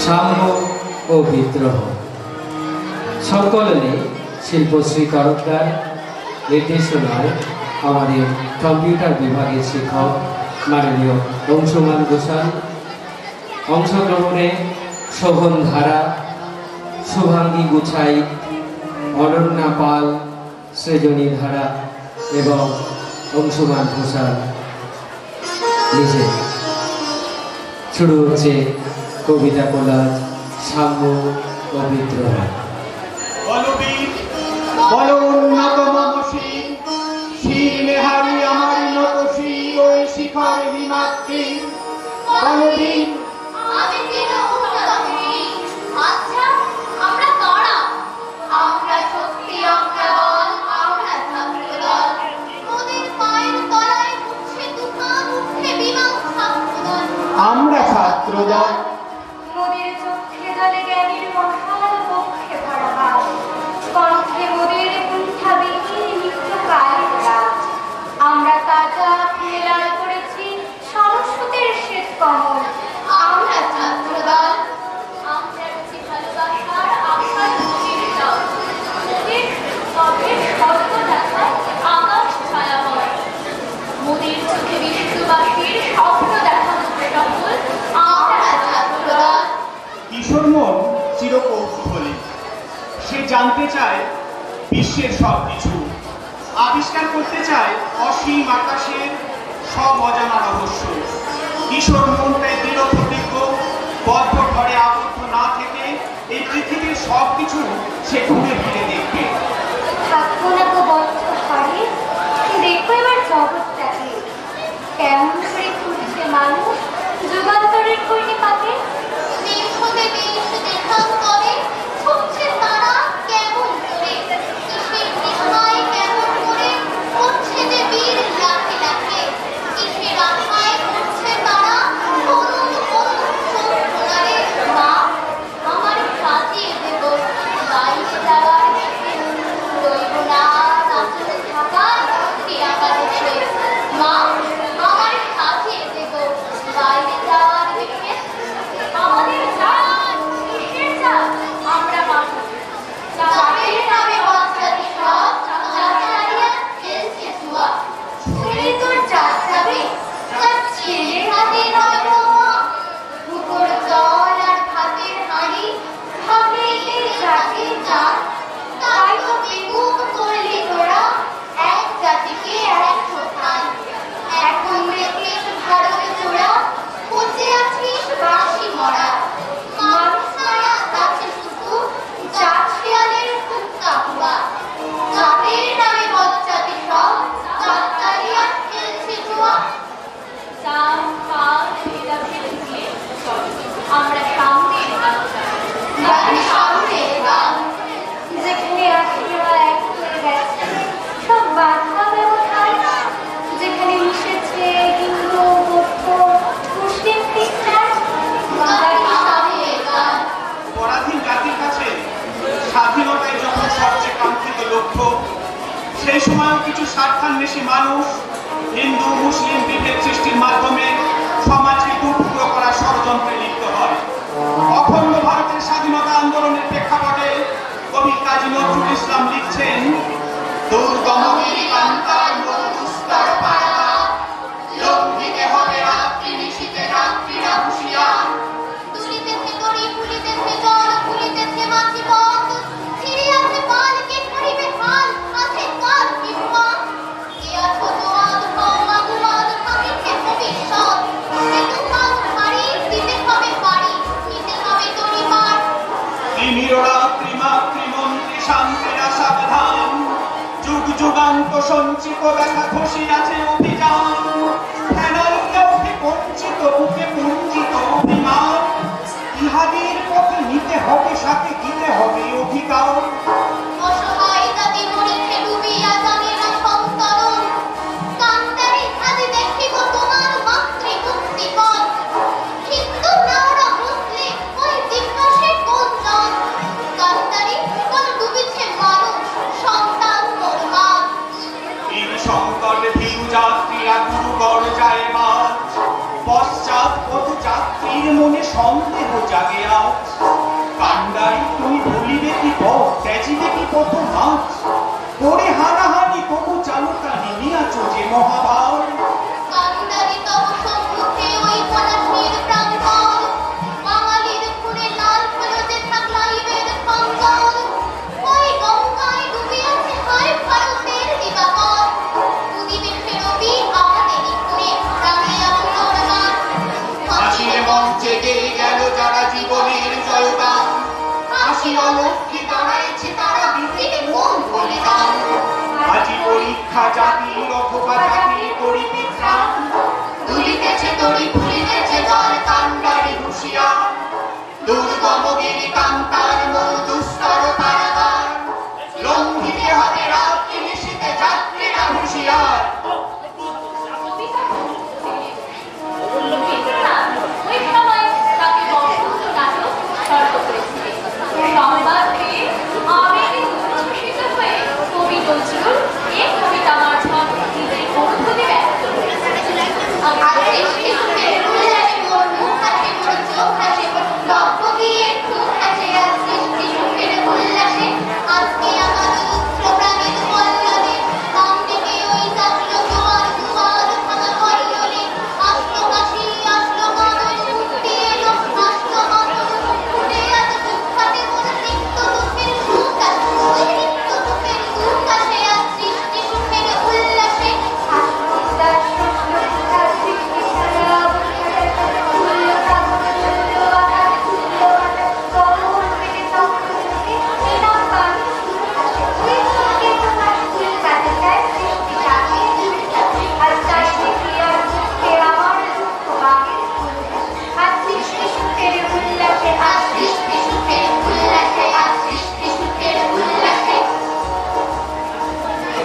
সাম্য ও বিদ্রোহ। সংকলনে শিল্পশ্রী তরফদার, নির্দেশনায় আমাদের কম্পিউটার বিভাগের শিক্ষক মাননীয় অংশুমান ঘোষাল, অংশগ্রহণে শোভন ধারা, শুভাঙ্গী গুছাই, অনন্যা পাল, সৃজনী ধারা এবং অংশুমান ঘোষাল নিজে। শুরু হচ্ছে কবিতা কোলাজ সাম্য ও বিদ্রোহ। বলো উন্নত মমসী শিলেহারি আমার নতসী ওই শিখর বিমাত্রী বলবীর। আমি চির উন্নতী। আচ্ছা আমরা কারা? আমরা শক্তি, আমরা বল, আমরা ছাত্রদল। মোদের পায়ের তলায় উঠছে তুফান, উঠছে বিমান ছাত্রদল। আমরা ছাত্রদল। মোদের চোখে জলে জ্ঞানীর মশাল, পক্ষে ভরা বাস। কণ্ঠে মোদের কুণ্ঠাবিহীন নিত্যকালের রাজ। আমরা তাজা মেলার করেছি সরস্বতীর শ্বেত কমল। আমরা ছাত্রদল। আমরা রয়েছি ভালোবাসার আশার নদীর জল। মোদের সবের স্বর্গ দেখায় আকাশ ছায়াময়। মোদের চোখে বিশ্ববাসীর স্বপ্ন দেখানো সফল। আমরা ছাত্রদল। কিশোর মন চিরকৌতূহলী, সে জানতে চায় বিশ্বের সবকিছু, আবিষ্কার করতে চায় অসীম আকাশের সব অজানা রহস্য। কিশোর মন তাই দৃঢ় প্রতিজ্ঞ, বদ্ধ ঘরে আবদ্ধ না থেকে এই পৃথিবীর সবকিছু সে ঘুরে ফিরে দেখবে। থাকবো না গো বদ্ধ ঘরে, দেখবো এবার জগৎটাকে। কেমন করে ঘুরছে মানুষ যুগান্তরের পরিপাকে। দেশ হতে দেশ দেশান্তরে ছুটছে তারা কেমন করে। কিসের তৃষ্ণায় কেমন করে করছে যে বীর লাখে লাখে। কিসের আশায় করছে তারা করুণ করুণ শোনারে। মা আমার সাজিয়ে দেব বাইরে যাওয়ার বেশে। রইব না নাচতে থাকার ক্রিয়াকারণে। মা আমার সাজিয়ে দেব বাইরে যাওয়ার বেশে। আমাদের জাত কিসের জাত? আমরা মানুষ। জাতের নামে বাচ্চাদের সব চাচারিয়া খেলছে জুয়া। ছেলে তোর জাত যাবে, তার ছেলে হাতে নয় গো মা। পুকুর জল আর ভাতের হাঁড়ি ভাবলেই জাতির জাত। তাই তো বেগুন করলি তোরা এক জাতিকে এক শোধান। এখন দেখিস ভারত জোড়া খুঁজে আছিস বাঁশি মরা। মানুষ মারা আছে শুধু জাত শিয়ালের কুত্তা হুয়া। জাতের নামে বজ্জাতি সব চাচারিয়া খেলছে জুয়া। চাল কাল ভেদাভেদ দিয়ে আমরা সামনের গান গান সামনের গান। যেখানে আসিয়া এক হয়ে গেছে সব বাধা ব্যবধান। যেখানে মিশেছে হিন্দু বৌদ্ধ মুসলিম খ্রিস্টান। বাঙালি সামনের গান। পরাধীন জাতির কাছে স্বাধীনতাই যখন সবচেয়ে কাঙ্ক্ষিত লক্ষ্য, সেই সময়ও কিছু স্বার্থান্বেষী মানুষ হিন্দু মুসলিম বিভেদ সৃষ্টির মাধ্যমে সমাজকে দুটুকরো করার ষড়যন্ত্রে লিপ্ত হয়। অখণ্ড ভারতের স্বাধীনতা আন্দোলনের প্রেক্ষাপটে কবি কাজী নজরুল ইসলাম লিখছেন, দুর্গমগিরি কান্তার মধুস্তর পাড়া, লঙ্ঘিতে হবে রাত্রি নিশীথে রাত্রিরা হুঁশিয়ার। দুলিতেছে দড়ি ফুলিতেছে জল ফুলিতেছে মাছি পথ। ছিড়িয়াছে পাল কে ধরিবে হাল, আছে কার বিহুয়া। কে আছো তোমার কৌমা দুমাদ থাকিছে ভবিষ্যৎ। সে তুফান ভারী দিতে হবে পারি, নিতে হবে তরি পার। তিমিররা ত্রিমাতৃমন্ত্রী শান্তিরা সাবধান, যুগ যুগান্ত সঞ্চিত ব্যথা ঘষিয়াছে অভিযান। ফেনার লক্ষ্যে বঞ্চিত বুকে পুঞ্জিত অভিমান, ইহাদের পথে নিতে হবে সাথে দিতে হবে অধিকার। অসহায় জাতি মরিছে ডুবিয়া জানে না সন্তরণ। কান্তারি আজ দেখিব তোমার মাতৃমুক্তি পথ। কিন্তু নাওরা বুঝলে ওই দিবসে কোনজন। কান্তারি কোন ডুবিছে মানুষ সন্তান মোর হাত। এই সংকট ভীরু যাত্রী সন্দেহ জাগে আজ। কান্ডারি তুমি ভুলিবে কি পথ, ত্যাজিবে কি পথ মাছ, করে হানাহানি তবু চালুটা নিমিয়াছ যে মহাভার। কান্ডারি তব সম্মুখে ওই পলাশীর প্রাঙ্গণ, বাঙালির খুনে লাল হলদে থাকলাইবের খঞ্জন। ওই গঙ্গায় ডুবিয়াছে হায় ভারতের দিবাকর, উদিবেশে রবি আমাদেরই খুনে রাঙিয়া পুনর গান। হাসির মঞ্চে গেয়ে গেল যারা জীবনের জয়গান, হাসি অলক্ষী দাঁড়াইছে তারা দিতে মন বলিদান। আজি পরীক্ষা জাতির অথবা জাতির করিতে ত্রাণ, দুলিতেছে তরি ফুলিতেছে জল কান্ডারি হুঁশিয়ার। দুর্গম গিরি কান্তার মূল দুস্তর কারাগার, লঙ্ঘিতে হবে রাত্রি নিশীথে যাত্রীরা হুঁশিয়ার। ওই সময় তাকে বসন্ত নাটক উৎসর্গ করেছিলেন। সংবাদ পেয়ে আবেগে উচ্ছ্বসিত হয়ে কবি নজরুল এই কবিতা মারফত নিজের অনুভূতি ব্যক্ত করেছেন।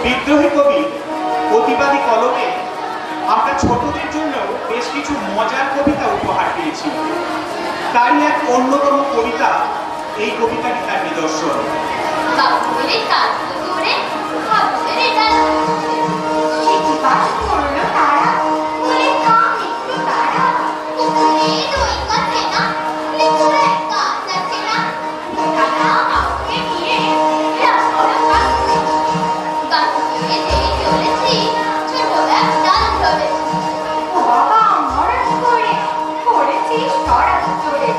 বিদ্রোহী কবি প্রতিবাদী কলমে আমরা ছোটদের জন্য বেশ কিছু মজার কবিতা উপহার পেয়েছি। তারই এক অন্যতম কবিতা, এই কবিতাটি তার নিদর্শন। বাবা মরণ করে করেছিস ধরা চলে